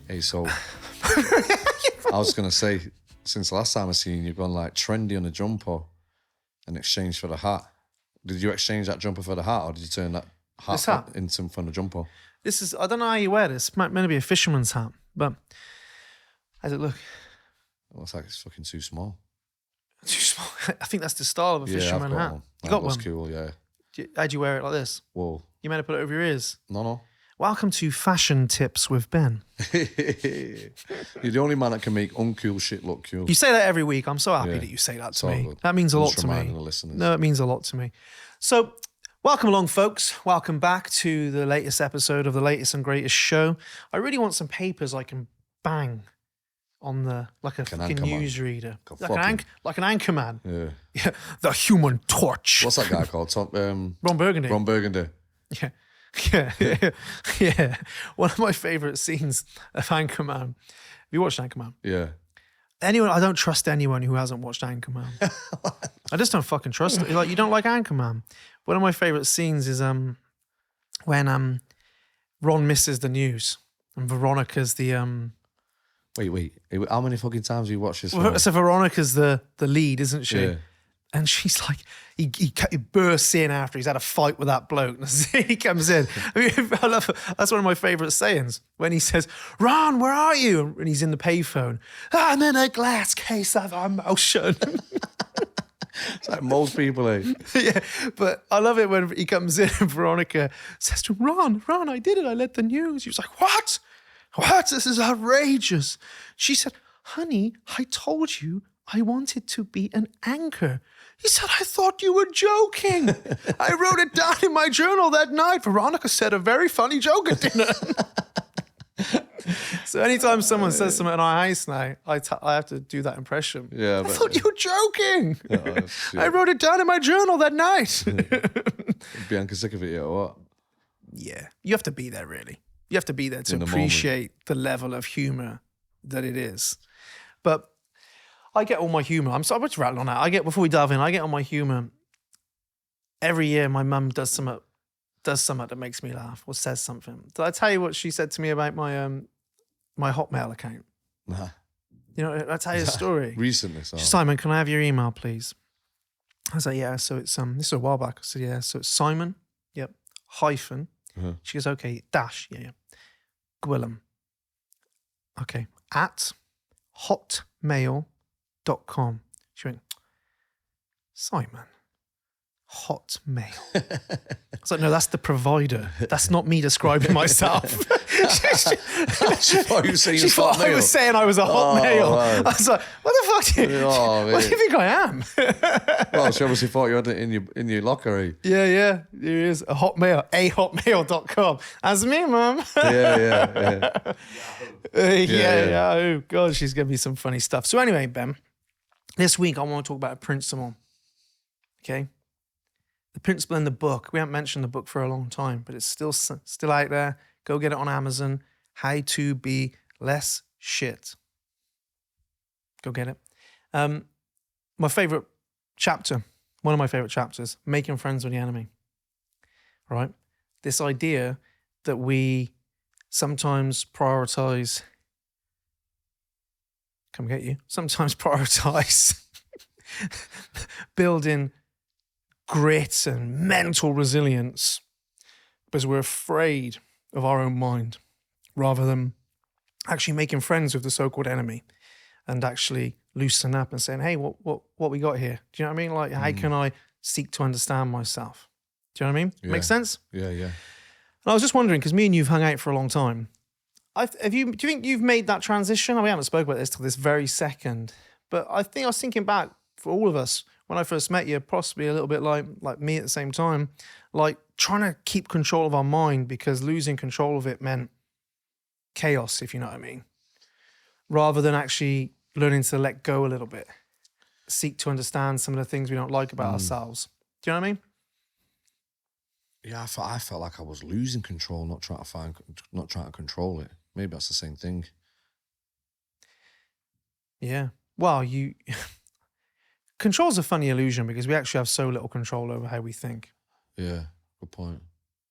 Hey, so I was going to say, since the last time I seen you, you've gone like trendy on a jumper in exchange for the hat. Did you exchange that jumper for the hat, or did you turn that hat into from the jumper? This is, I don't know how you wear this. It might be a fisherman's hat, but how's it look? It looks like it's fucking too small. Too small? I think that's the style of a fisherman hat. One. You got one? That's cool, yeah. How'd you wear it like this? Whoa. You meant to put it over your ears? No. Welcome to Fashion Tips with Ben. You're the only man that can make uncool shit look cool. You say that every week. I'm so happy that you say that to me. Good. That means a lot to me. No, it means a lot to me. So, welcome along, folks. Welcome back to the latest episode of the latest and greatest show. I really want some papers I can bang on like a fucking newsreader. Like an anchor man. Yeah. The Human Torch. What's that guy called? Ron Burgundy. Ron Burgundy. Yeah. One of my favourite scenes of Anchorman. Have you watched Anchorman? Yeah. I don't trust anyone who hasn't watched Anchorman. I just don't fucking trust it. Like, you don't like Anchorman. One of my favourite scenes is when Ron misses the news and Veronica's the Wait. How many fucking times have you watched this film? So Veronica's the lead, isn't she? Yeah. And she's like, he bursts in after he's had a fight with that bloke. And he comes in. I mean, that's one of my favourite sayings. When he says, "Ron, where are you?" And he's in the payphone. "I'm in a glass case of emotion." It's like most people, eh? Yeah, but I love it when he comes in and Veronica says to him, Ron, I did it. I let the news. He was like, What? This is outrageous. She said, "Honey, I told you I wanted to be an anchor." He said, "I thought you were joking. I wrote it down in my journal that night. Veronica said a very funny joke at dinner." So anytime someone says something in our house now, I have to do that impression. Yeah, I thought you were joking. I wrote it down in my journal that night. Bianca sick of it yet or what? Yeah, you have to be there, really. You have to be there to appreciate the level of humour that it is. But I get all my humour. I'm just rattling on that. Before we dive in, I get all my humour. Every year, my mum does something that makes me laugh or says something. Did I tell you what she said to me about my Hotmail account? Nah. You know, did I tell you a story? Recently, Simon, can I have your email, please? I was like, yeah. So it's this is a while back. I said, yeah. So it's Simon. Yep. Hyphen. She goes, okay. Dash. Yeah. Gwillem. Okay. At hotmail.com. She went, Simon, Hotmail. I was like, no, that's the provider. That's not me describing myself. She thought you were saying she thought I was saying I was a Hotmail. Wow. I was like, what the fuck do you think I am? Well, she obviously thought you had it in your locker, eh? Yeah. There is a Hotmail, hotmail.com. That's me, Mum. Yeah. Oh, God, she's going to be some funny stuff. So anyway, Ben, this week I want to talk about a principle. Okay? The principle in the book. We haven't mentioned the book for a long time, but it's still out there. Go get it on Amazon. How to Be Less Shit. Go get it. My favorite chapter, one of my favorite chapters, Making Friends with the Enemy. Right? This idea that we sometimes prioritize. Come get you. Sometimes prioritize building grit and mental resilience because we're afraid of our own mind rather than actually making friends with the so-called enemy and actually loosen up and saying, hey, what we got here? Do you know what I mean? Like, how can I seek to understand myself? Do you know what I mean? Yeah. Make sense? Yeah. And I was just wondering, because me and you've hung out for a long time, do you think you've made that transition? We haven't spoken about this till this very second, but I was thinking back for all of us, when I first met you, possibly a little bit like me at the same time, like trying to keep control of our mind because losing control of it meant chaos, if you know what I mean, rather than actually learning to let go a little bit, seek to understand some of the things we don't like about ourselves. Do you know what I mean? Yeah, I felt like I was losing control, not trying to control it. Maybe that's the same thing. Yeah. Well, control's a funny illusion because we actually have so little control over how we think. Yeah, good point.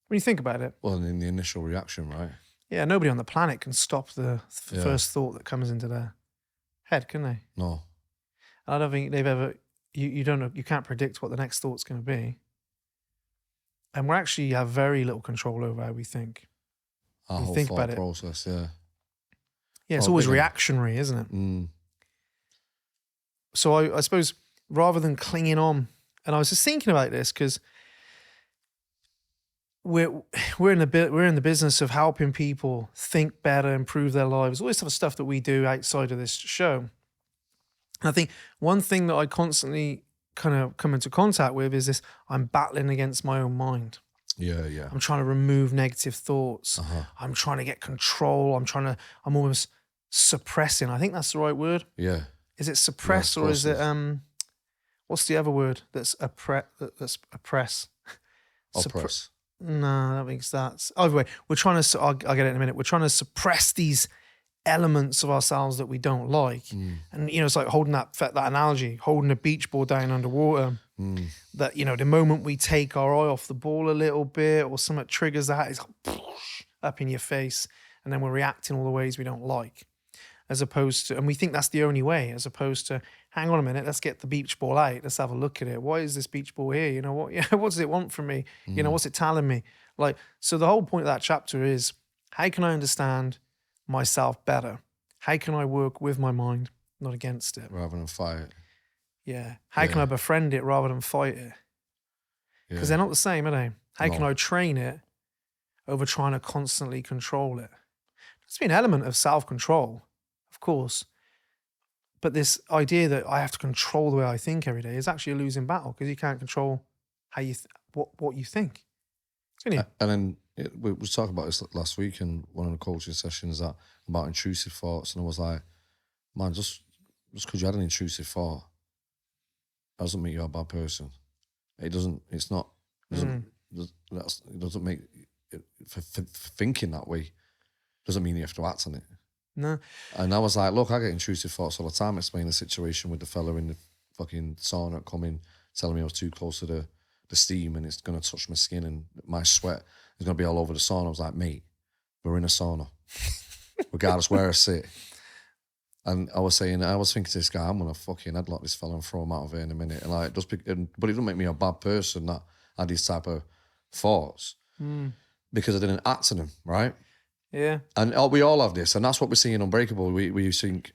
When you think about it. Well, in the initial reaction, right? Yeah, nobody on the planet can stop the first thought that comes into their head, can they? No. I don't think they've ever. You don't know. You can't predict what the next thought's going to be, and we actually have very little control over how we think. Our whole think thought about it. process, yeah. Yeah, it's always reactionary, isn't it? Mm. So I suppose rather than clinging on, and I was just thinking about this because we're in the business of helping people think better, improve their lives, all this type of stuff that we do outside of this show. And I think one thing that I constantly kind of come into contact with is this: I'm battling against my own mind. Yeah, yeah. I'm trying to remove negative thoughts. I'm trying to get control. I'm almost suppressing. I think that's the right word. Yeah. Is it suppress or is it what's the other word that's oppress? Oppress. No, I don't think that's. Either way, we're trying to. I'll get it in a minute. We're trying to suppress these elements of ourselves that we don't like, and it's like holding that analogy, holding a beach ball down underwater. That the moment we take our eye off the ball a little bit, or something triggers that, it's like, up in your face, and then we're reacting all the ways we don't like. As opposed to, and we think that's the only way, as opposed to, hang on a minute, let's get the beach ball out. Let's have a look at it. Why is this beach ball here? You know what? Yeah, what does it want from me? What's it telling me? Like, so the whole point of that chapter is, how can I understand myself better? How can I work with my mind, not against it? Rather than fight it. Yeah. How can I befriend it rather than fight it? Because they're not the same, are they? How can I train it over trying to constantly control it? There's been an element of self-control, of course. But this idea that I have to control the way I think every day is actually a losing battle, because you can't control how you what you think. Can you? And then we were talking about this last week in one of the coaching sessions about intrusive thoughts, and I was like, man, just because you had an intrusive thought doesn't make you a bad person. It doesn't. It's not. It doesn't make it, for thinking that way. Doesn't mean you have to act on it. No. And I was like, look, I get intrusive thoughts all the time. Explaining the situation with the fella in the fucking sauna coming, telling me I was too close to the steam and it's going to touch my skin and my sweat is going to be all over the sauna. I was like, mate, we're in a sauna, regardless where I sit. And I was thinking to this guy, I'm going to fucking headlock this fella and throw him out of here in a minute. And like, but it doesn't make me a bad person that had these type of thoughts because I didn't act on them, right? Yeah. And we all have this, and that's what we see in Unbreakable. We think,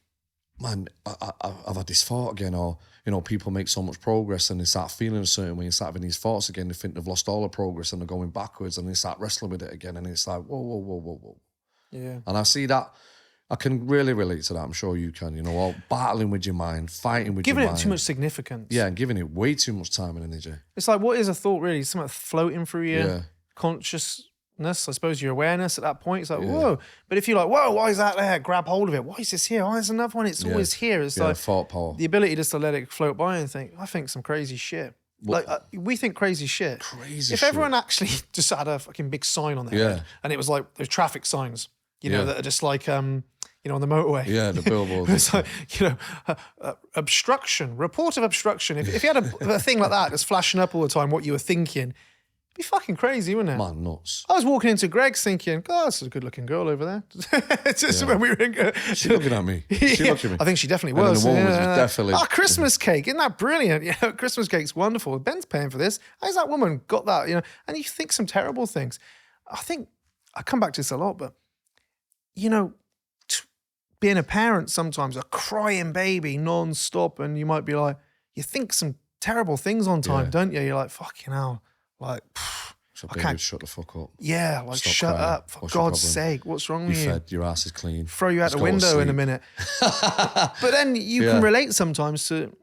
man, I've had this thought again, or people make so much progress and they start feeling a certain way and start having these thoughts again. They think they've lost all the progress and they're going backwards, and they start wrestling with it again, and it's like, whoa. Yeah. And I see that. I can really relate to that. I'm sure you can. All battling with your mind, fighting with your mind, giving it too much significance. Yeah, and giving it way too much time and energy. It's like, what is a thought really? Something floating through your consciousness, I suppose, your awareness at that point. It's like, whoa. But if you're like, whoa, why is that there? Grab hold of it. Why is this here? Oh, there's another one. It's always here. It's like thought power. The ability just to let it float by and think, I think some crazy shit. Like, we think crazy shit. If everyone actually just had a fucking big sign on their head, and it was like those traffic signs, that are just like, on the motorway. Yeah, the billboards. It's like, obstruction, report of obstruction. If you had a thing like that that's flashing up all the time, what you were thinking, it'd be fucking crazy, wouldn't it? Man, nuts. I was walking into Greg's thinking, God, that's a good looking girl over there. It's just when we were in. She looking at me. She looked at me. I think she definitely was. And the woman was definitely. Oh, Christmas cake. Isn't that brilliant? Christmas cake's wonderful. Ben's paying for this. How's that woman got that? And you think some terrible things. I think, I come back to this a lot, but, being a parent sometimes, a crying baby non-stop, and you might be like, you think some terrible things on time, don't you? You're like, fucking hell. Like, so baby, shut the fuck up. Yeah, like, Stop shut crying. up. For God's sake, what's wrong with you? Fed, your ass is clean. Throw you out the window in a minute. But then you can relate sometimes to,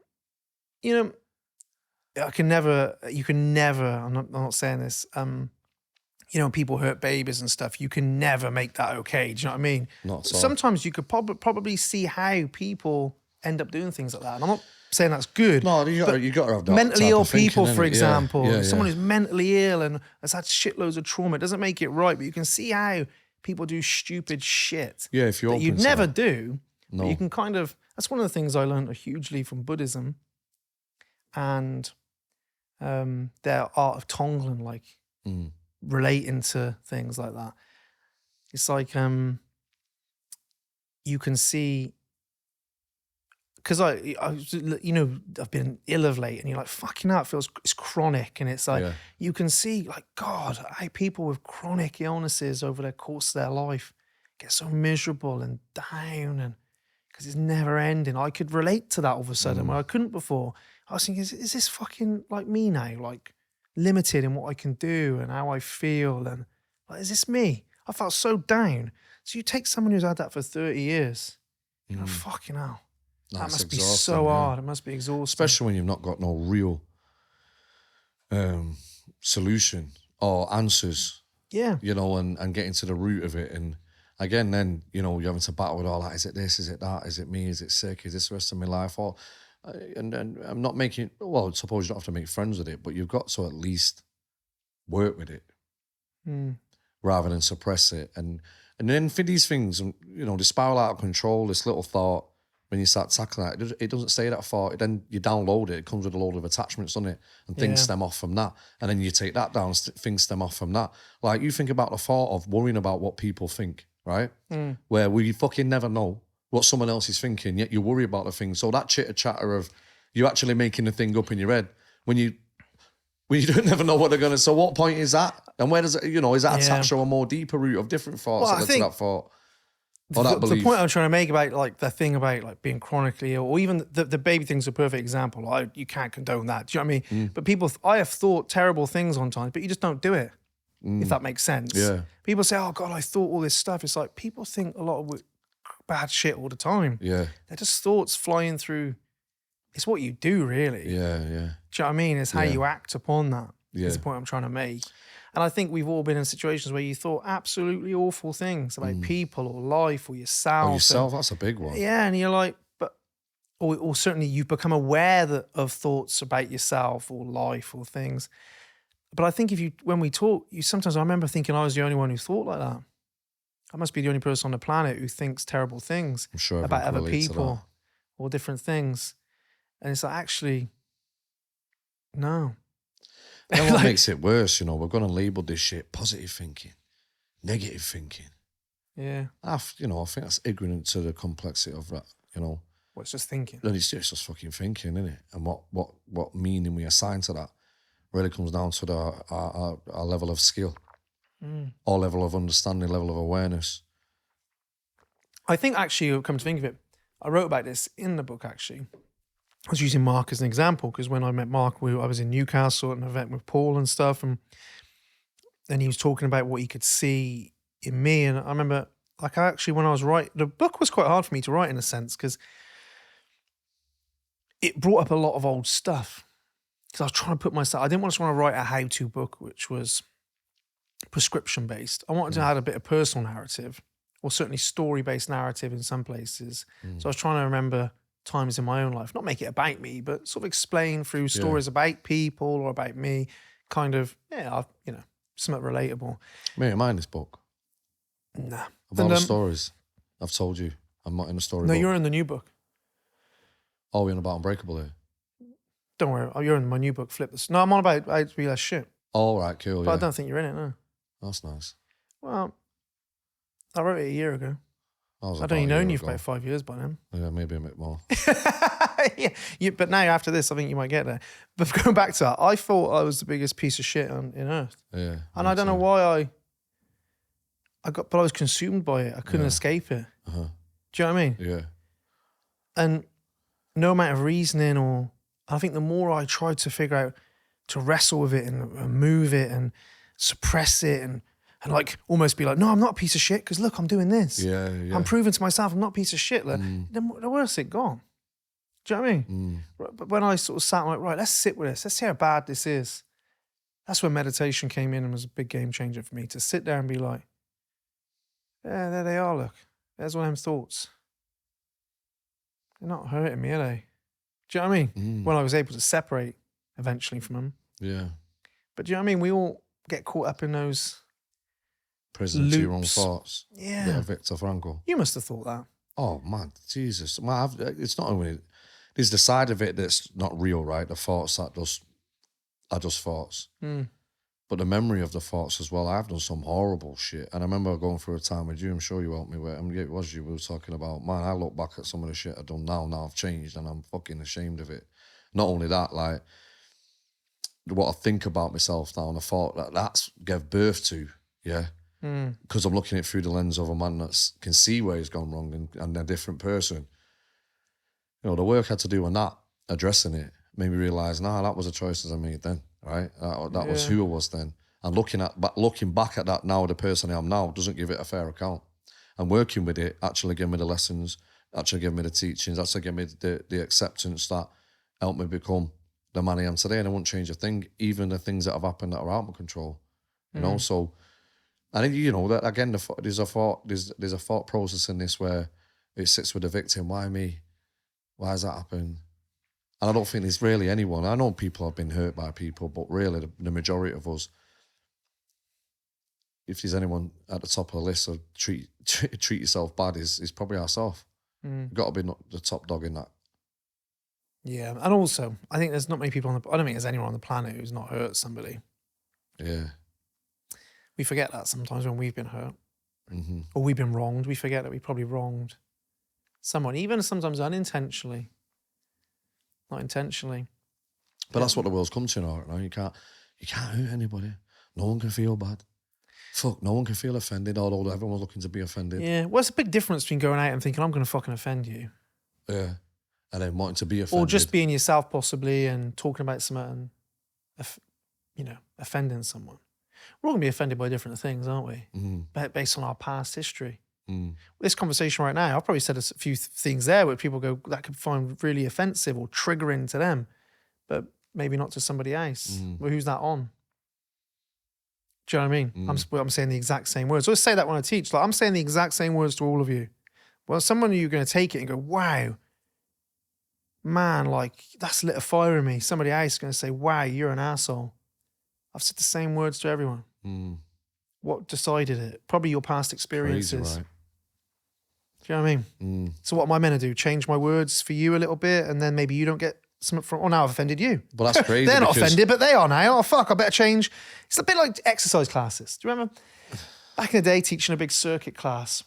you can never, I'm not saying this, people hurt babies and stuff. You can never make that okay. Do you know what I mean? Not so. Sometimes you could probably see how people end up doing things like that. And I'm not saying that's good. No, you got to have that. Mentally ill people, thinking, for example. Someone yeah. who's mentally ill and has had shitloads of trauma. It doesn't make it right, but you can see how people do stupid shit. Yeah, if you're you'd never do. No. But you can kind of, that's one of the things I learned hugely from Buddhism and their art of Tonglen, relating to things like that, It's like you can see, because I've been ill of late, and you're like, fucking hell, it's chronic, and it's like you can see, like, God, how people with chronic illnesses over the course of their life get so miserable and down, and because it's never ending. I could relate to that all of a sudden where I couldn't before. I was thinking, is this fucking like me now? Like limited in what I can do and how I feel, and like, is this me? I felt so down. So you take someone who's had that for 30 years, you're like, fucking hell. That must be so hard. It must be exhausting. Especially when you've not got no real solution or answers. Yeah. You know, and getting to the root of it. And again, then, you know, you're having to battle with all that. Is it this? Is it that? Is it me? Is it sick? Is this the rest of my life? Or, and I'm not making, well, I suppose you don't have to make friends with it, but you've got to at least work with it rather than suppress it. And then for these things, you know, they spiral out of control, this little thought, when you start tackling it doesn't stay that far. Then you download it. It comes with a load of attachments, doesn't it? And things stem off from that. And then you take that down, things stem off from that. Like, you think about the thought of worrying about what people think, right? Where we fucking never know what someone else is thinking, yet you worry about the thing. So that chitter-chatter of you actually making the thing up in your head, when you don't never know what they're going to... So what point is that? And where does it, you know, is that attached to a more deeper root of different thoughts that led to that thought? The point I'm trying to make about like the thing about like being chronically ill, or even the baby thing's a perfect example. You can't condone that. Do you know what I mean? But I have thought terrible things on times, but you just don't do it. If that makes sense. Yeah. People say, "Oh God, I thought all this stuff." It's like people think a lot of bad shit all the time. Yeah. They're just thoughts flying through. It's what you do, really. Yeah, yeah. Do you know what I mean? It's how you act upon that. Yeah. Is the point I'm trying to make. And I think we've all been in situations where you thought absolutely awful things about people or life or yourself. Oh, yourself, that's a big one. Yeah, and you're like, or certainly you've become aware of thoughts about yourself or life or things. But I think when we talk, sometimes I remember thinking I was the only one who thought like that. I must be the only person on the planet who thinks terrible things about other people or different things. And it's like, actually, no. And what makes it worse, you know, we're going to label this shit positive thinking, negative thinking. Yeah. I think that's ignorant to the complexity of that, you know. Well, it's just thinking. And it's just fucking thinking, isn't it? And what meaning we assign to that really comes down to our level of skill, our level of understanding, level of awareness. I think actually, come to think of it, I wrote about this in the book actually. I was using Mark as an example because when I met Mark, I was in Newcastle at an event with Paul and stuff, and he was talking about what he could see in me. And I remember, like, when I was writing, the book was quite hard for me to write in a sense because it brought up a lot of old stuff. Because I was trying to put myself, I didn't want to write a how-to book which was prescription-based. I wanted to add a bit of personal narrative, or certainly story-based narrative in some places. So I was trying to remember times in my own life, not make it about me, but sort of explain through stories about people or about me, kind of, somewhat relatable. Mate, am I in this book? Nah. Of all the stories I've told you, I'm not in the story. No, book. you're in the new book. Oh, we're on about Unbreakable here? Don't worry, you're in my new book, Flip This. No, I'm on about how to be less shit. Oh, right, cool, But I don't think you're in it, no. That's nice. Well, I wrote it a year ago. I'd only known you for about 5 years by then. Yeah, maybe a bit more. Yeah, but now after this, I think you might get there. But going back to that, I thought I was the biggest piece of shit in Earth. Yeah. And I don't know why but I was consumed by it. I couldn't escape it. Do you know what I mean? Yeah. And no amount of reasoning I think the more I tried to figure out, to wrestle with it and move it and suppress it and like almost be like, no, I'm not a piece of shit because look, I'm doing this. Yeah. I'm proving to myself I'm not a piece of shit. Like, then the worse it gone. Do you know what I mean? But when I sort of sat like, right, let's sit with this. Let's see how bad this is. That's when meditation came in and was a big game changer for me, to sit there and be like, yeah, there they are, look. There's one of them thoughts. They're not hurting me, are they? Do you know what I mean? When I was able to separate eventually from them. Yeah. But do you know what I mean? We all get caught up in those prison to your own thoughts. Yeah. Bit of Viktor Frankl. You must have thought that. Oh, man, Jesus. Man, it's not only... There's the side of it that's not real, right? The thoughts that are just thoughts. But the memory of the thoughts as well, I've done some horrible shit. And I remember going through a time with you, I'm sure you helped me with, it was you, we were talking about, man, I look back at some of the shit I've done now I've changed and I'm fucking ashamed of it. Not only that, like, what I think about myself now and the thought that's gave birth to, yeah? Because I'm looking at it through the lens of a man that can see where he's gone wrong and a different person. You know, the work I had to do on that, addressing it, made me realise, that was the choices I made then, right? That was who I was then. And looking back at that now, the person I am now, doesn't give it a fair account. And working with it actually gave me the lessons, actually gave me the teachings, actually gave me the acceptance that helped me become the man I am today. And I won't change a thing, even the things that have happened that are out of my control. You know, so, and you know, that again, there's a thought process in this where it sits with the victim. Why me? Why has that happened? And I don't think there's really anyone. I know people have been hurt by people, but really the majority of us, if there's anyone at the top of the list of treat yourself bad, is probably ourselves. You've got to be the top dog in that. Yeah, and also, I think there's not many people I don't think there's anyone on the planet who's not hurt somebody. Yeah. We forget that sometimes when we've been hurt. Or we've been wronged. We forget that we probably wronged someone, even sometimes unintentionally. Not intentionally. But that's what the world's come to now, right? You can't hurt anybody. No one can feel bad. Fuck, no one can feel offended, although everyone's looking to be offended. Yeah, what's the big difference between going out and thinking, I'm going to fucking offend you? Yeah. And then wanting to be offended. Or just being yourself possibly and talking about something and, offending someone. We're all going to be offended by different things, aren't we? Based on our past history. This conversation right now, I've probably said a few things there where people go, that could find really offensive or triggering to them, but maybe not to somebody else. Well, who's that on? Do you know what I mean? I'm saying the exact same words. I always say that when I teach. Like, I'm saying the exact same words to all of you. Well, someone you're going to take it and go, wow, man, like, that's lit a fire in me. Somebody else is going to say, wow, you're an asshole. I've said the same words to everyone. What decided it? Probably your past experiences. Crazy, right? Do you know what I mean? So what am I meant to do? Change my words for you a little bit and then maybe you don't get something from, now I've offended you. Well, that's crazy. They're not offended, but they are now. Oh, fuck, I better change. It's a bit like exercise classes. Do you remember? Back in the day, teaching a big circuit class,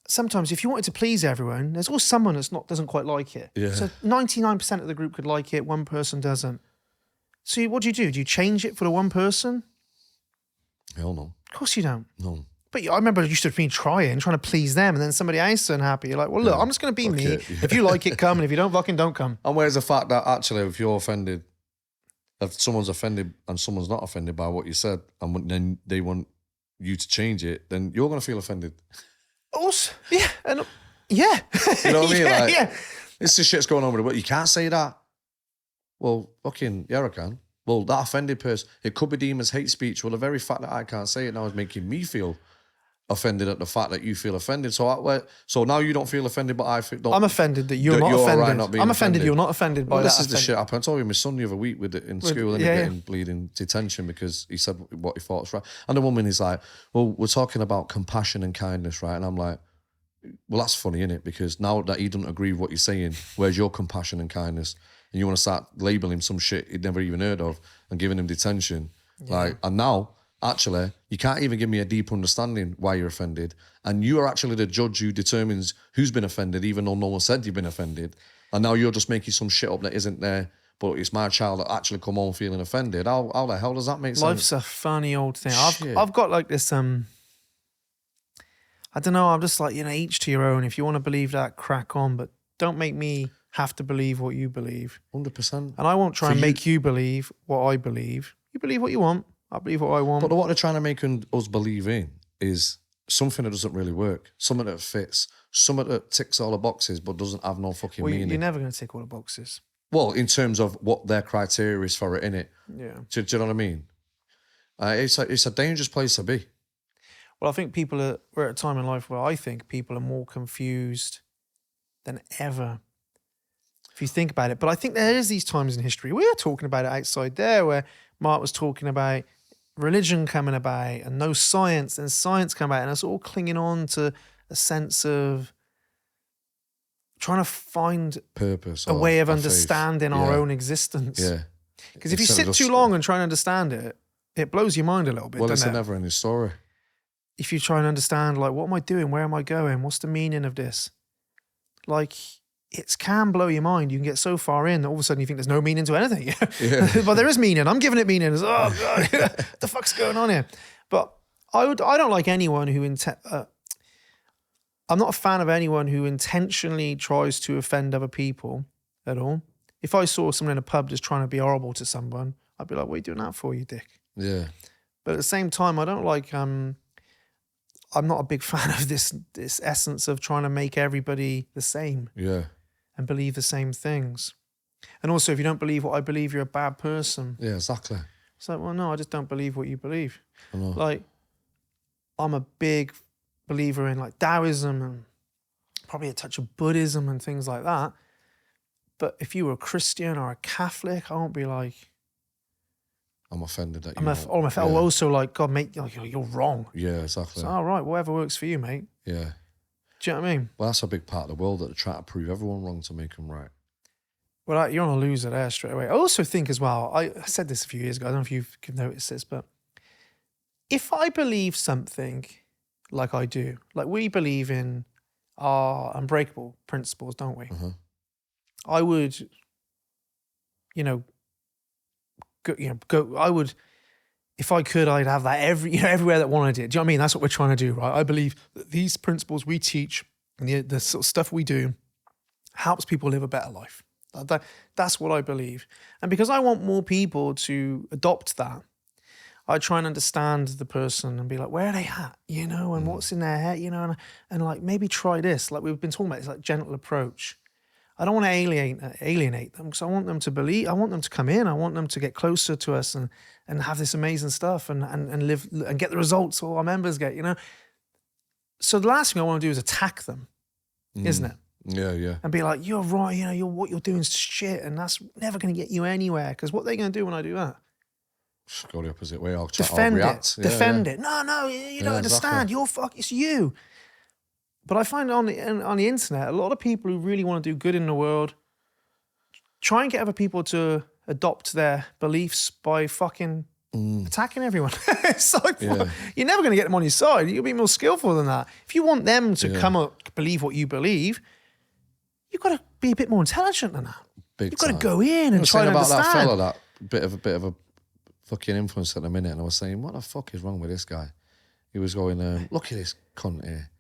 sometimes if you wanted to please everyone, there's always someone doesn't quite like it. Yeah. So 99% of the group could like it, one person doesn't. So what do? Do you change it for the one person? Hell no. Of course you don't. No. But I remember you used to be trying to please them, and then somebody else is unhappy. You're like, well, look, I'm just going to be me. If you like it, come, and if you don't, fucking don't come. And where's the fact that actually, if you're offended, if someone's offended and someone's not offended by what you said, and then they want you to change it, then you're going to feel offended. Also, yeah, yeah. You know what I mean? Yeah, like, yeah. This is shit's going on with it, but you can't say that. Well, fucking, yeah, I can. Well, that offended person, it could be deemed as hate speech. Well, the very fact that I can't say it now is making me feel offended at the fact that you feel offended. So now you don't feel offended, but I feel... I'm offended that you're not offended. Right not I'm offended you're not offended by that. This is the shit happened. I told you my son the other week in school and getting bleeding detention because he said what he thought was right. And the woman is like, well, we're talking about compassion and kindness, right? And I'm like, well, that's funny, innit? Because now that he doesn't agree with what you're saying, where's your compassion and kindness? And you want to start labeling some shit he'd never even heard of and giving him detention. Yeah. And now, actually, you can't even give me a deep understanding why you're offended. And you are actually the judge who determines who's been offended, even though no one said you've been offended. And now you're just making some shit up that isn't there, but it's my child that actually come home feeling offended. How the hell does that make sense? Life's a funny old thing. I've got like this, I don't know, I'm just like, each to your own. If you want to believe that, crack on, but don't make me have to believe what you believe. 100%. And I won't try and make you believe what I believe. You believe what you want. I believe what I want. But what they're trying to make us believe in is something that doesn't really work, something that fits, something that ticks all the boxes but doesn't have no fucking meaning. You're never going to tick all the boxes. Well, in terms of what their criteria is for it, innit? Yeah. Do you know what I mean? It's a dangerous place to be. Well, I think we're at a time in life where I think people are more confused than ever. If you think about it. But I think there is these times in history. We were talking about it outside there where Mark was talking about religion coming about and no science, and science coming about, and us all clinging on to a sense of trying to find purpose, a way of understanding our own existence. Yeah. Because if you sit too long and try and understand it, it blows your mind a little bit, Well, it's doesn't a it? never-ending story. If you try and understand, like, what am I doing? Where am I going? What's the meaning of this? Like, it can blow your mind. You can get so far in that all of a sudden you think there's no meaning to anything. Yeah. But there is meaning. I'm giving it meaning. It's, oh, God, what the fuck's going on here? But I don't like anyone who I'm not a fan of anyone who intentionally tries to offend other people at all. If I saw someone in a pub just trying to be horrible to someone, I'd be like, what are you doing that for, you dick? Yeah. But at the same time, I don't like, I'm not a big fan of this essence of trying to make everybody the same. Yeah. And believe the same things. And also, if you don't believe what I believe, you're a bad person. Yeah, exactly. It's like, well, no, I just don't believe what you believe. I know. Like, I'm a big believer in like Taoism and probably a touch of Buddhism and things like that. But if you were a Christian or a Catholic, I won't be like, I'm offended at you. I'm also like, God, mate, you're wrong. Yeah, exactly. So, all right, whatever works for you, mate. Yeah. Do you know what I mean? Well, that's a big part of the world that they try to prove everyone wrong to make them right. Well, you're on a loser there straight away. I also think as well, I said this a few years ago, I don't know if you've noticed this, but if I believe something like I do, like we believe in our unbreakable principles, don't we? Uh-huh. I would, I would, if I could, I'd have that everywhere that wanted it. Do you know what I mean? That's what we're trying to do, right? I believe that these principles we teach and the sort of stuff we do helps people live a better life. That's what I believe. And because I want more people to adopt that, I try and understand the person and be like, where are they at? And what's in their head, and like maybe try this. Like we've been talking about, it's like gentle approach. I don't want to alienate them because I want them to believe, I want them to come in, I want them to get closer to us and have this amazing stuff and live and get the results all our members get, So the last thing I want to do is attack them, isn't it? Yeah, yeah. And be like, you're right, what you're doing is shit and that's never going to get you anywhere. Because what are they going to do when I do that? Just go the opposite way. I'll Defend react. it. Defend it. No, you don't understand. Exactly. It's you. But I find on the internet, a lot of people who really want to do good in the world try and get other people to adopt their beliefs by fucking attacking everyone. It's like, you're never going to get them on your side. You'll be more skillful than that. If you want them to come up, believe what you believe, you've got to be a bit more intelligent than that. You've got to go in and try to understand. That fella, that bit of a fucking influence at the minute, and I was saying, what the fuck is wrong with this guy? He was going, look at this cunt here.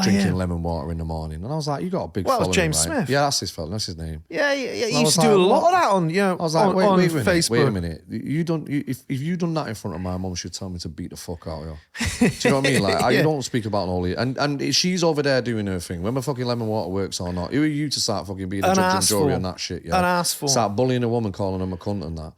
Drinking lemon water in the morning. And I was like, you got a big following, Well, James right? Smith. Yeah, that's his fella. That's his name. Yeah. He used to do a lot of that on, I was like, wait a minute, Facebook. Wait a minute. If you done that in front of my mum, she'd tell me to beat the fuck out of you. Do you know what I mean? Like, you don't speak about all the... And she's over there doing her thing. Whether fucking lemon water works or not, who are you to start fucking being a judge and jury on that shit? Yeah? An asshole. Start bullying a woman, calling them a cunt and that.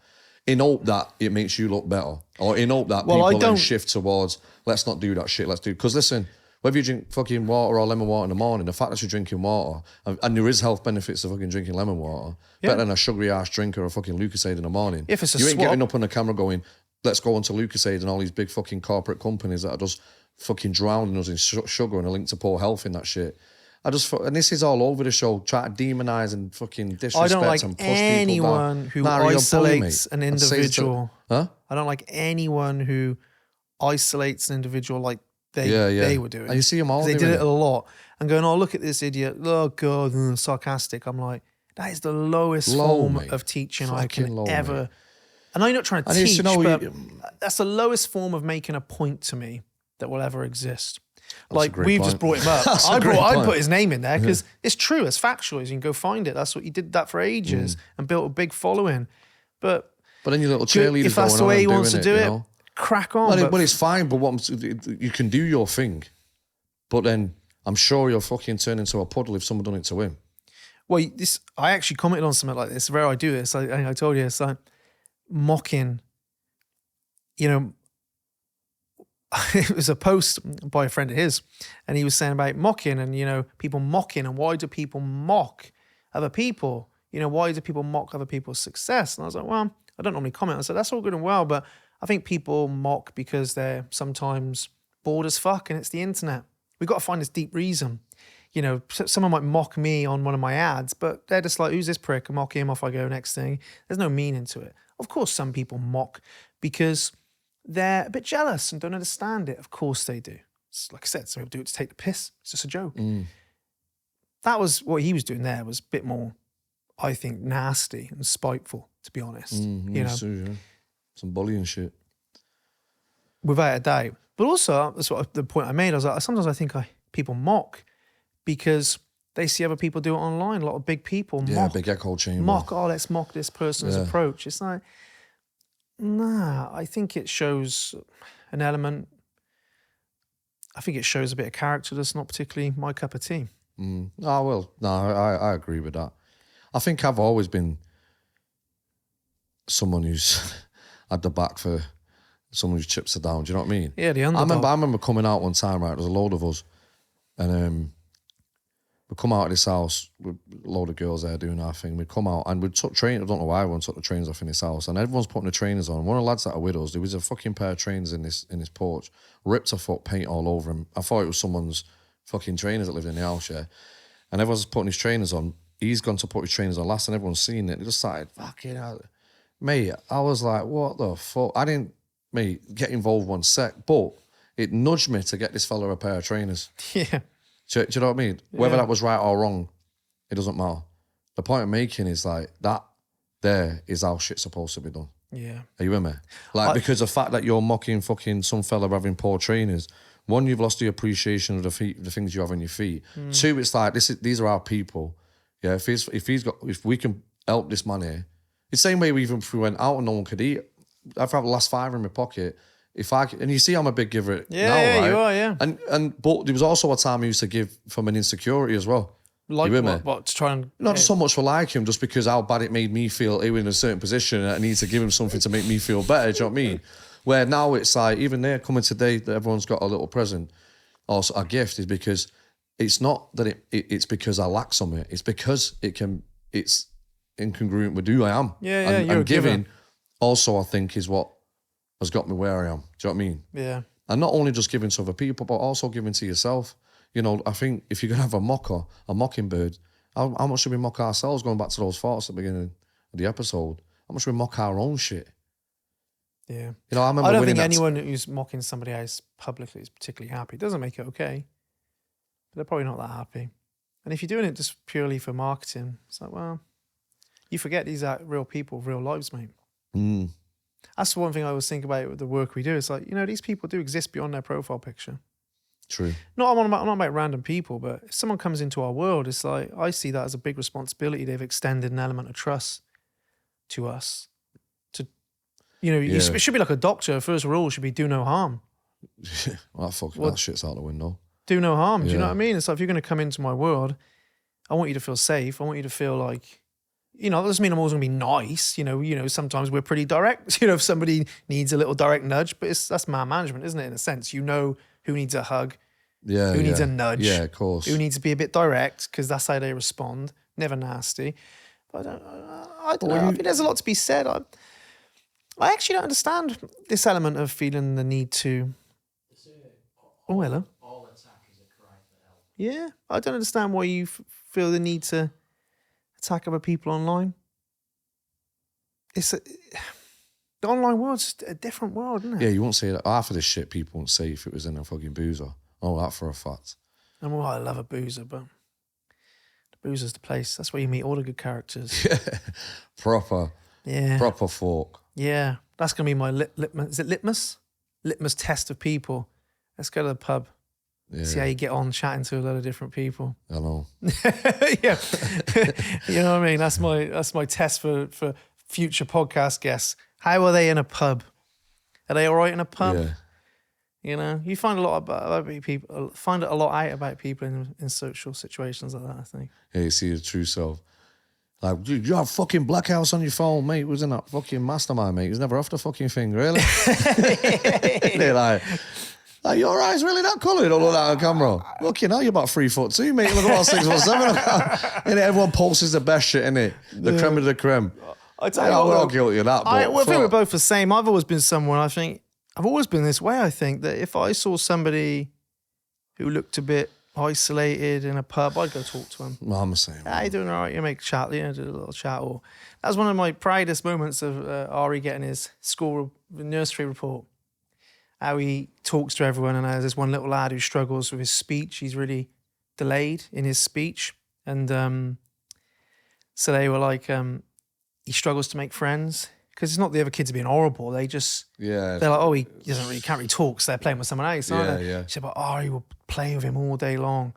In hope that it makes you look better. Or in hope that people then shift towards, let's not do that shit, let's do... Because listen... Whether you drink fucking water or lemon water in the morning, the fact that you're drinking water, and there is health benefits to fucking drinking lemon water, better than a sugary ass drink or a fucking Lucasade in the morning. If it's you ain't getting up on the camera going, let's go on to Lucasade and all these big fucking corporate companies that are just fucking drowning us in sugar and a link to poor health in that shit. And this is all over the show, try to demonise and fucking disrespect and push people down. I don't like anyone who isolates an individual. Huh? I don't like anyone who isolates an individual like they were doing. And you see them all They did it a lot. And going, oh, look at this idiot. Oh, God, sarcastic. I'm like, that is the lowest form of teaching I can ever. Mate. I know you're not trying to teach, but that's the lowest form of making a point to me that will ever exist. Like, we've just brought him up. I put his name in there because it's true. It's factual. You can go find it. That's what he did that for ages and built a big following. But then your little cheerleaders if that's the way he wants to do it, crack on. Well, it's fine, but you can do your thing. But then I'm sure you'll fucking turn into a puddle if someone done it to him. Well, I actually commented on something like this where I do this. I told you, it's like mocking, it was a post by a friend of his, and he was saying about mocking and, people mocking, and why do people mock other people? Why do people mock other people's success? And I was like, well, I don't normally comment. I said, that's all good and well, but I think people mock because they're sometimes bored as fuck and it's the internet. We've got to find this deep reason. Someone might mock me on one of my ads, but they're just like, who's this prick? I mock him, off I go, next thing. There's no meaning to it. Of course, some people mock because they're a bit jealous and don't understand it. Of course they do. It's, like I said, some people do it to take the piss. It's just a joke. That was what he was doing there, was a bit more, I think, nasty and spiteful, to be honest. You know, some bullying shit. Without a doubt. But also, that's what the point I made. I was like, sometimes I think people mock because they see other people do it online. A lot of big people mock. Big echo chamber. Mock, let's mock this person's approach. It's like, nah, I think it shows an element. I think it shows a bit of character that's not particularly my cup of tea. Oh, well, no, I agree with that. I think I've always been someone who's at the back for someone who chips her down. Do you know what I mean? Yeah, the underdog. I remember coming out one time, right? There was a load of us, and we come out of this house with a load of girls there doing our thing. We'd come out and we'd took trainers. I don't know why everyone took the trainers off in this house, and everyone's putting the trainers on. One of the lads that are with us, there was a fucking pair of trainers in his porch, ripped a foot, paint all over him. I thought it was someone's fucking trainers that lived in the house, yeah. And everyone's putting his trainers on. He's gone to put his trainers on last, and everyone's seen it. They just started fucking out. Mate, I was like, what the fuck? I didn't, mate, get involved one sec, but it nudged me to get this fella a pair of trainers. Yeah. Do you know what I mean? Whether that was right or wrong, it doesn't matter. The point I'm making is like, that there is how shit's supposed to be done. Yeah. Are you with me? Like, because the fact that you're mocking fucking some fella having poor trainers, one, you've lost the appreciation of the things you have on your feet. Two, it's like, these are our people. Yeah, if we can help this man here, it's the same way if we went out and no one could eat. I've had the last $5 in my pocket. And you see, I'm a big giver now, right? You are, yeah. But there was also a time I used to give from an insecurity as well. Like what? To try and... Not so much for like him, just because how bad it made me feel. He was in a certain position and I need to give him something to make me feel better, do you know what I mean? Where now it's like, even they're coming today, that everyone's got a little present or a gift, is because it's not that it's because I lack something. It's because it's incongruent with who I am. Yeah, and giving also, I think, is what has got me where I am. Do you know what I mean? Yeah. And not only just giving to other people, but also giving to yourself. You know, I think if you're going to have a mockingbird, how much should we mock ourselves? Going back to those thoughts at the beginning of the episode, how much should we mock our own shit? Yeah. You know, I don't think anyone who's mocking somebody else publicly is particularly happy. It doesn't make it okay, but they're probably not that happy. And if you're doing it just purely for marketing, it's like, well, you forget these are real people, real lives, mate. That's the one thing I always think about with the work we do. It's like, you know, these people do exist beyond their profile picture. True. I'm not about random people, but if someone comes into our world, it's like, I see that as a big responsibility. They've extended an element of trust to us. You know, it should be like a doctor. First rule should be do no harm. Well, that shit's out the window. Do no harm. Do you know what I mean? It's like, if you're going to come into my world, I want you to feel safe. I want you to feel like, you know, that doesn't mean I'm always going to be nice. You know, sometimes we're pretty direct. You know, if somebody needs a little direct nudge, but that's man management, isn't it? In a sense, you know who needs a hug, who needs a nudge, of course, who needs to be a bit direct because that's how they respond. Never nasty. But I don't know. I think there's a lot to be said. I actually don't understand this element of feeling the need to. Oh, hello. All attackers are crying for help. Yeah, I don't understand why you feel the need to attack other people online. The online world's a different world, isn't it? Yeah, you won't say that. Half of this shit people won't say if it was in a fucking boozer. Oh, that for a fact. I love a boozer, but the boozer's the place. That's where you meet all the good characters. Proper. Yeah. Proper folk. Yeah, that's going to be my litmus. Is it litmus? Litmus test of people. Let's go to the pub. Yeah. See how you get on chatting to a lot of different people. I know. Yeah. You know what I mean? That's my test for future podcast guests. How are they in a pub? Are they all right in a pub? Yeah. You know, you find a lot about people. Find a lot out about people in social situations like that, I think. Yeah, you see the true self. Like, dude, you have fucking black house on your phone, mate. Who's in that fucking mastermind, mate? He's never off the fucking thing, really. They're like, your eyes really that coloured? All of that on camera. Look, you know, you're about 3'2", mate. Look about 6'7". And everyone posts the best shit, innit? The creme of the creme. I tell you, we're all guilty of that. I think we're both the same. I've always been someone, I think, I've always been this way, I think, that if I saw somebody who looked a bit isolated in a pub, I'd go talk to him. I'm the same. How you doing? All right? You make chat, do a little chat. Or that was one of my proudest moments of Ari getting his school nursery report. how he talks to everyone. And there's this one little lad who struggles with his speech. He's really delayed in his speech. And so they were like, he struggles to make friends. Because it's not the other kids being horrible. They're like, oh, he can't really talk, so they're playing with someone else, aren't they? Yeah. She said, but Ari will play with him all day long.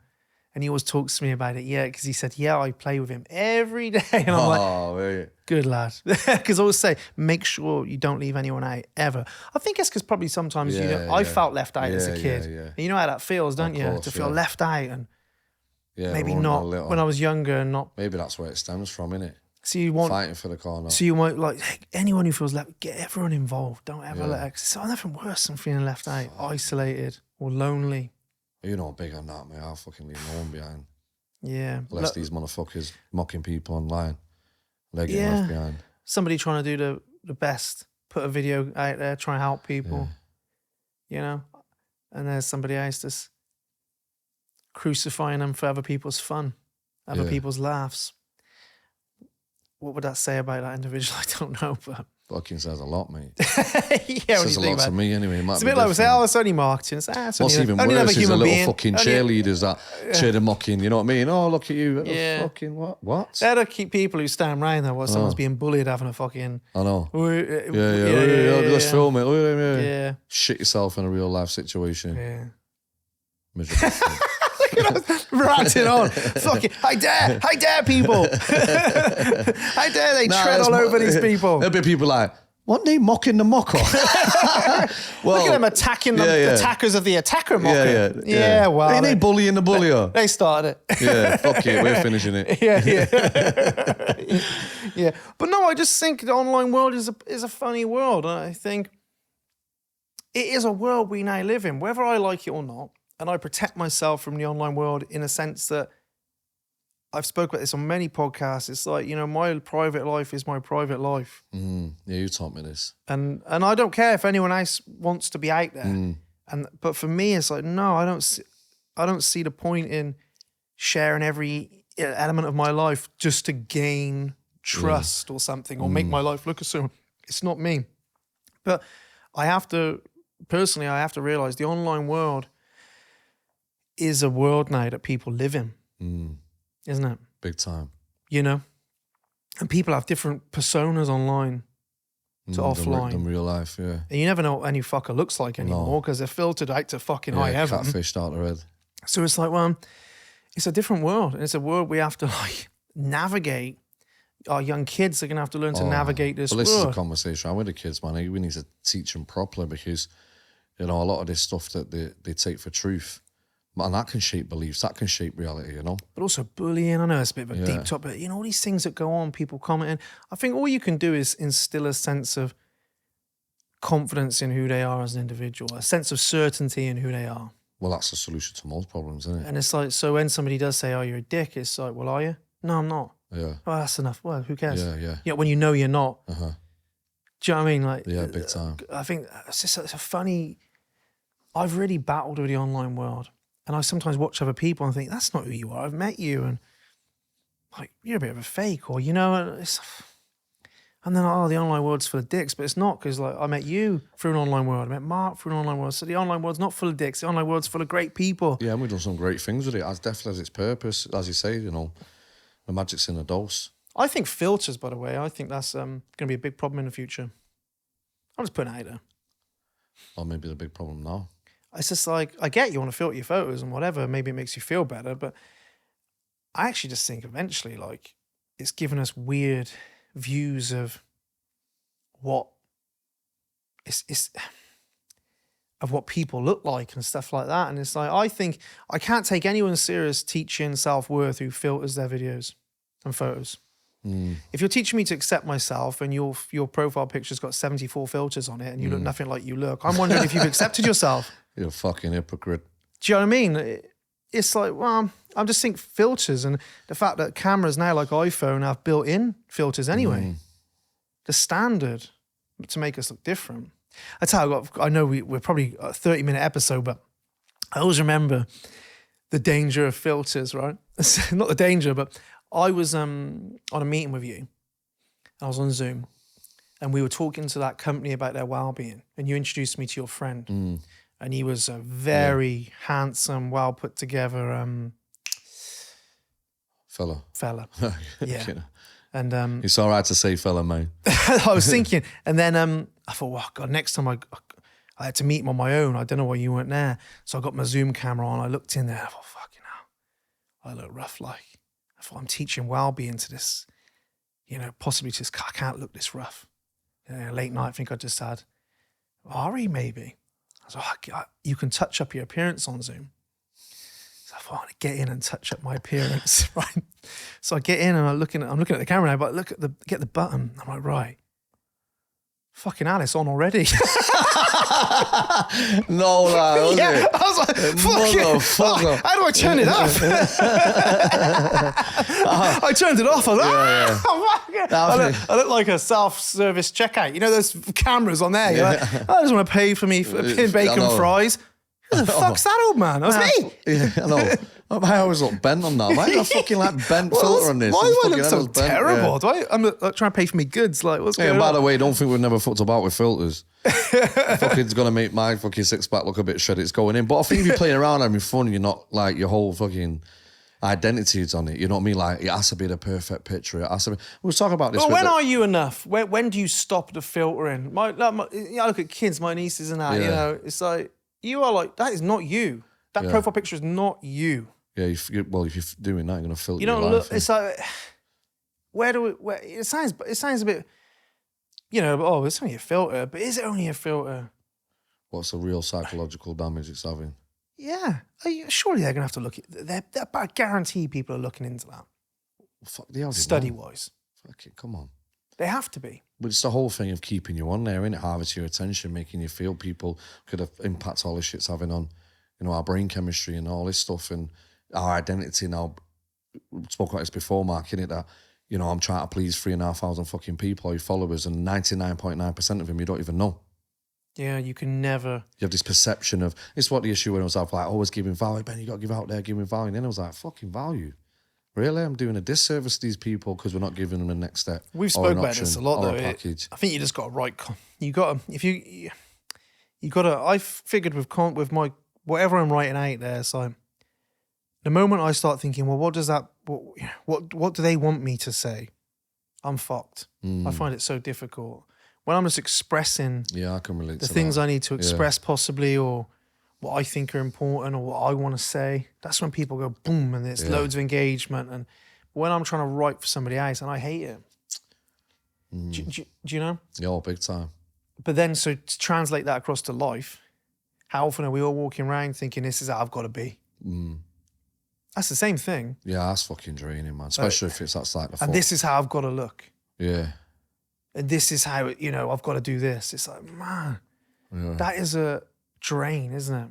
And he always talks to me about it, because he said, I play with him every day. And I'm like, good lad. Because I always say, make sure you don't leave anyone out, ever. I think it's because probably sometimes I felt left out as a kid. And you know how that feels, don't you? To feel left out and maybe not when I was younger and not. Maybe that's where it stems from, innit? So you want fighting for the corner. So you want anyone who feels left, get everyone involved. Don't ever let it. It's nothing worse than feeling left out, isolated or lonely. You're not big on that, mate. I'll fucking leave no one behind. Yeah. Unless these motherfuckers mocking people online, they're getting left behind. Somebody trying to do the best, put a video out there, try and help people. You know, and there's somebody else that's crucifying them for other people's fun, other people's laughs. What would that say about that individual? I don't know, but fucking says a lot, mate. It says a lot to me anyway. It's a bit like we say, it's only marketing. It's what's even worse is the little fucking cheerleaders that cheer the mocking. You know what I mean? Oh, look at you. Fucking what? What? They're the people who stand around there while someone's being bullied, having a fucking. I know. Let's film it. Yeah. Shit yourself in a real life situation. Yeah. Miserable. Ratting on. Fucking, I dare people. I dare they tread all over these people. There'll be people like, what they mocking the mocker? Well, look at them attacking the attackers of the attacker mocker. Yeah, well. Ain't they bullying the bullier? They started it. Yeah, fuck it, we're finishing it. Yeah. But no, I just think the online world is a funny world. And I think it is a world we now live in, whether I like it or not. And I protect myself from the online world in a sense that I've spoken about this on many podcasts. It's like, my private life is my private life. Yeah, you taught me this. And I don't care if anyone else wants to be out there. But for me, it's like, no, I don't see the point in sharing every element of my life just to gain trust or something or make my life look a certain. It's not me. But I have to realize the online world is a world now that people live in, isn't it? Big time. And people have different personas online to offline. Than real life, yeah. And you never know what any fucker looks like anymore because they're filtered out to fucking high heaven. Catfished out the red. So it's like, well, it's a different world. And it's a world we have to navigate. Our young kids are going to have to learn to navigate this world. This is a conversation I'm with the kids, man. We need to teach them properly because, a lot of this stuff that they take for truth, man, that can shape beliefs, that can shape reality, But also bullying, I know it's a bit of a deep topic, but all these things that go on, people commenting. I think all you can do is instill a sense of confidence in who they are as an individual, a sense of certainty in who they are. Well, that's the solution to most problems, isn't it? And it's like, so when somebody does say, oh, you're a dick, it's like, well, are you? No, I'm not. Yeah. Oh, that's enough. Well, who cares? Yeah. When you know you're not. Uh-huh. Do you know what I mean? Like, yeah, big time. I think it's a funny, I've really battled with the online world. And I sometimes watch other people and think, that's not who you are. I've met you. And like, you're a bit of a fake. Or, and then, the online world's full of dicks. But it's not because I met you through an online world. I met Mark through an online world. So the online world's not full of dicks. The online world's full of great people. Yeah, and we've done some great things with it. As definitely has its purpose. As you say, the magic's in a dose. I think filters, by the way, I think that's going to be a big problem in the future. I'm just putting it out there. Or maybe the big problem now. It's just like, I get you want to filter your photos and whatever, maybe it makes you feel better, but I actually just think eventually, it's given us weird views of what of what people look like and stuff like that. And it's like, I think I can't take anyone serious teaching self-worth who filters their videos and photos. If you're teaching me to accept myself and your profile picture's got 74 filters on it and you look nothing like you look, I'm wondering if you've accepted yourself. You're a fucking hypocrite. Do you know what I mean? It's like, well, I'm just think filters and the fact that cameras now like iPhone have built-in filters anyway. The standard to make us look different. That's how I know we're probably a 30-minute episode, but I always remember the danger of filters, right? Not the danger, but I was on a meeting with you. I was on Zoom. and we were talking to that company about their well-being, and you introduced me to your friend, and he was a very handsome, well put together fella. Yeah. And it's all right to say fella, mate. I was thinking, and then I thought, well, God, next time I had to meet him on my own. I don't know why you weren't there. So I got my Zoom camera on. I looked in there. I thought, fucking hell, I look rough. Like, I thought, I'm teaching well-being to this, possibly just, I can't look this rough. Late night, I think I just had Ari maybe. I was like, you can touch up your appearance on Zoom. So I thought, I want to get in and touch up my appearance, right? So I get in and I'm looking at the camera now, but get the button. I'm like, right. Fucking Alice on already. No, was yeah, it? I was like, Motherfucker. How do I turn it off? I turned it off. I was like, I look like a self-service checkout. You know those cameras on there? You're like, I just want to pay for me for bacon fries. Who the fuck's that old man? That's me. Yeah, I know. I always look bent on that. Why got a fucking bent filter on this? Why do I look so bent, terrible? I'm trying to pay for me goods. Like, what's going on? By the way, don't think we've never fucked about with filters. Fucking's gonna make my fucking six-pack look a bit shredded. It's going in. But I think if you're playing around having fun, you're not like your whole fucking identity is on it. You know what I mean? Like, it has to be the perfect picture. It has to be. We were talking about this. Well, when are you enough? When do you stop the filtering? I look at kids, my nieces and that. It's like, you are like, that is not you. That profile picture is not you. Yeah, if you're doing that, you're gonna filter. You don't your look. life, it's like, it sounds a bit, it's only a filter, but is it only a filter? What's the real psychological damage it's having? Yeah, surely they're gonna have to look at. I guarantee people are looking into that. Fuck, they already Study know. wise. Fuck it, come on. They have to be. But it's the whole thing of keeping you on there, innit? Harvesting your attention, making you feel people could have impact all this shit's having on, our brain chemistry and all this stuff and our identity now. We spoke about this before, Mark, innit? That, I'm trying to please 3,500 fucking people, or your followers, and 99.9% of them you don't even know. Yeah, you can never. You have this perception of, it's what the issue when I was like, always giving value. Ben, you got to give out there, giving value. And then I was like, fucking value. Really? I'm doing a disservice to these people because we're not giving them the next step. We've spoken about this a lot, though. A package. I think you just got to write. You got to, if you got to. I figured with my whatever I'm writing out there. It's like the moment I start thinking, well, what does that? What do they want me to say? I'm fucked. I find it so difficult when I'm just expressing. Yeah, I can relate the to things that. I need to express, possibly, or what I think are important or what I want to say. That's when people go boom and there's loads of engagement. And when I'm trying to write for somebody else, and I hate it. Do you know? Yeah, big time. But then, so to translate that across to life, how often are we all walking around thinking this is how I've got to be? That's the same thing. Yeah, that's fucking draining, man. Especially if it's that's like the and this is how I've got to look. Yeah. And this is how, I've got to do this. It's like, man, that is a drain, isn't it?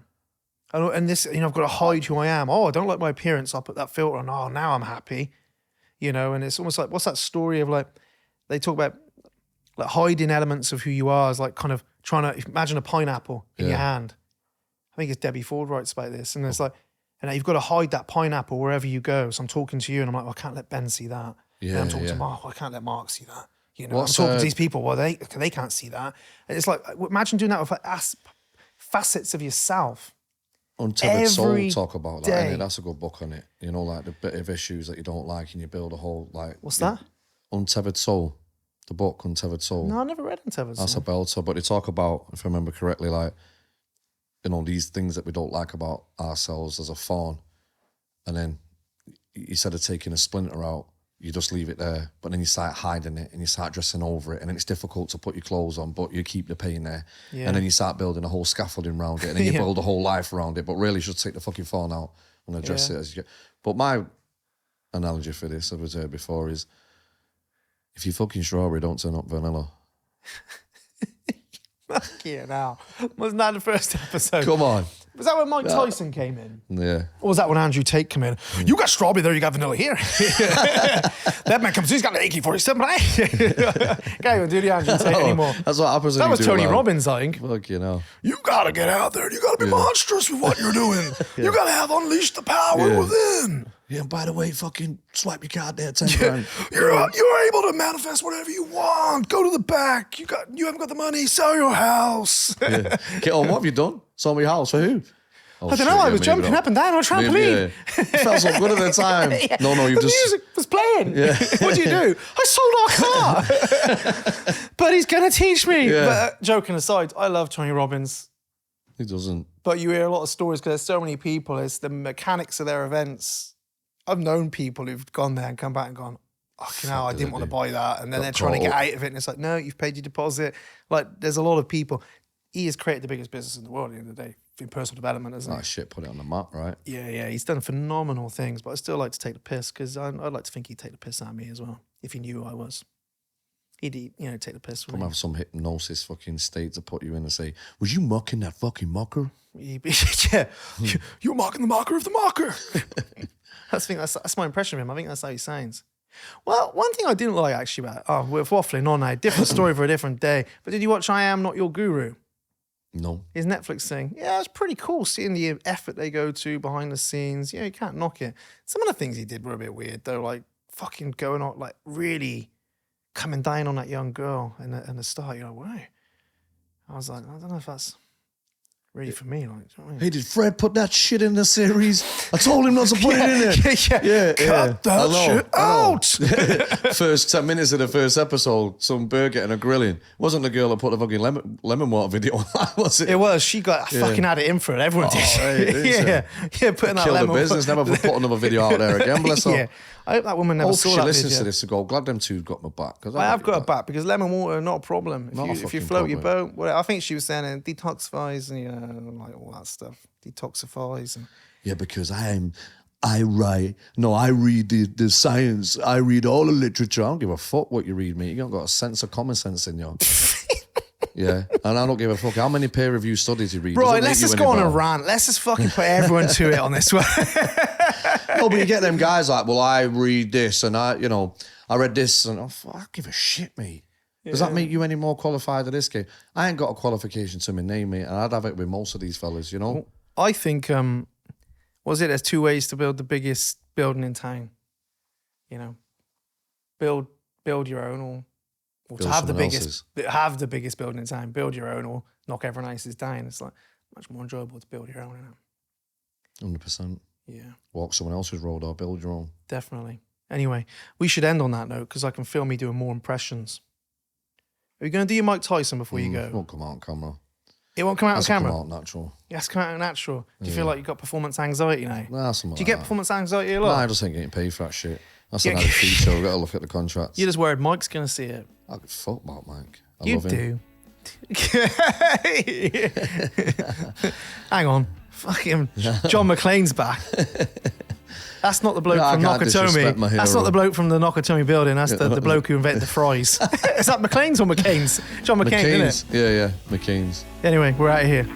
And this, I've got to hide who I am. Oh, I don't like my appearance. I'll put that filter on. Oh, now I'm happy. And it's almost like, what's that story of like, they talk about like hiding elements of who you are as like kind of trying to imagine a pineapple in your hand. I think it's Debbie Ford writes about this. And it's like, you've got to hide that pineapple wherever you go. So I'm talking to you and I'm like, well, I can't let Ben see that. Yeah, and I'm talking to Mark. Well, I can't let Mark see that. I'm talking to these people. Well, they can't see that. And it's like, imagine doing that with like facets of yourself. Untethered Soul talk about that, innit? That's a good book on it. Like the bit of issues that you don't like and you build a whole, like... What's that? Untethered Soul. The book, Untethered Soul. No, I never read Untethered Soul. That's a belter. But they talk about, if I remember correctly, like, these things that we don't like about ourselves as a fawn. And then instead of taking a splinter out, you just leave it there, but then you start hiding it and you start dressing over it, and then it's difficult to put your clothes on, but you keep the pain there. Yeah. And then you start building a whole scaffolding around it, and then you build a whole life around it, but really you should take the fucking fawn out and address it as you get. But my analogy for this, as I've heard before, is if you fucking strawberry, don't turn up vanilla. Yeah, now. Wasn't that the first episode? Come on. Was that when Mike Tyson came in? Yeah. Or was that when Andrew Tate came in? You got strawberry there, you got vanilla here. That man comes in, he's got an AK-47. Can't even do the Andrew Tate anymore. That's what happens when that was you do Tony it, Robbins, I think. Fuck, You got to get out there. You got to be monstrous with what you're doing. You got to have unleashed the power within. Yeah, and by the way, fucking swipe your card there 10 grand. You're able to manifest whatever you want. Go to the back. You haven't got the money. Sell your house. Yeah. Get on, what have you done? Sold my house for who? Oh, I don't know. I was jumping up and down on a trampoline. It felt so good at the time. Yeah. No, you've the music was playing. Yeah. What do you do? I sold our car. But he's going to teach me. Yeah. But joking aside, I love Tony Robbins. He doesn't. But you hear a lot of stories because there's so many people. It's the mechanics of their events. I've known people who've gone there and come back and gone, fucking hell, I didn't want to buy that. And then they're trying to get out of it. And it's like, no, you've paid your deposit. Like, there's a lot of people. He has created the biggest business in the world at the end of the day in personal development, isn't That shit put it on the map, right? Yeah. He's done phenomenal things, but I still like to take the piss because I'd like to think he'd take the piss out of me as well if he knew who I was. He'd take the piss with Come me. have some hypnosis fucking state to put you in and say, was you mocking that fucking mocker? Yeah. You're mocking the mocker of the mocker. That's my impression of him. I think that's how he sounds. Well, one thing I didn't like actually we're waffling on now. Different story for a different day. But did you watch I Am Not Your Guru? No. His Netflix thing. Yeah, it's pretty cool seeing the effort they go to behind the scenes. Yeah, you can't knock it. Some of the things he did were a bit weird though, like fucking going on, like really coming down on that young girl in the start. You're like, wow. I was like, I don't know if that's really for me. Like, do you know what I mean? Hey, did Fred put that shit in the series? I told him not to put it in there. Yeah. Cut that shit out. First 10 minutes of the first episode, some bird getting a grilling. It wasn't the girl that put the fucking lemon water video on that, was it? It was. She fucking had it in for it. Everyone did. Right, yeah, putting that Kill the lemon business, never put another video out there again, bless her. Yeah. I hope that woman never saw she that listens video. to this to go, glad them two got my back. I have got her back because lemon water, not a problem. Not a If you fucking float your problem. boat, well, I think she was saying it detoxifies and like all that stuff. Detoxifies. And Yeah, because I read the science. I read all the literature. I don't give a fuck what you read, mate. You don't got a sense of common sense in you. Yeah, and I don't give a fuck how many peer review studies you read. Right, let's just go on a rant. Let's just fucking put everyone to it on this one. No, but you get them guys like, well, I read this and I read this and I give a shit, mate. Does that make you any more qualified at this game? I ain't got a qualification to my name, mate, and I'd have it with most of these fellas, you know? I think, there's two ways to build the biggest building in town. You know, build your own or to have the biggest building in town, build your own or knock everyone else's down. It's like much more enjoyable to build your own, isn't it? 100%. Yeah. Walk someone else's road or build your own. Definitely. Anyway, we should end on that note because I can feel me doing more impressions. Are you going to do your Mike Tyson before you go? It won't come out on camera. It won't come out on camera? Come out natural. Yes, come out natural. Do you feel like you've got performance anxiety now? Nah, something Do you like get performance anxiety a lot? Nah, I just ain't getting paid for that shit. That's another feature. We've got to look at the contracts. You're just worried Mike's going to see it. I could fuck about Mike. I You love him. do. Hang on. Fucking John McClane's back. That's not the bloke I from can't disrespect my Nakatomi. That's not hero. the bloke from the Nakatomi building. That's the bloke who invented the fries. Is that McClane's or McCain's? John McCain, isn't it? Yeah, McCain's. Anyway, we're out of here.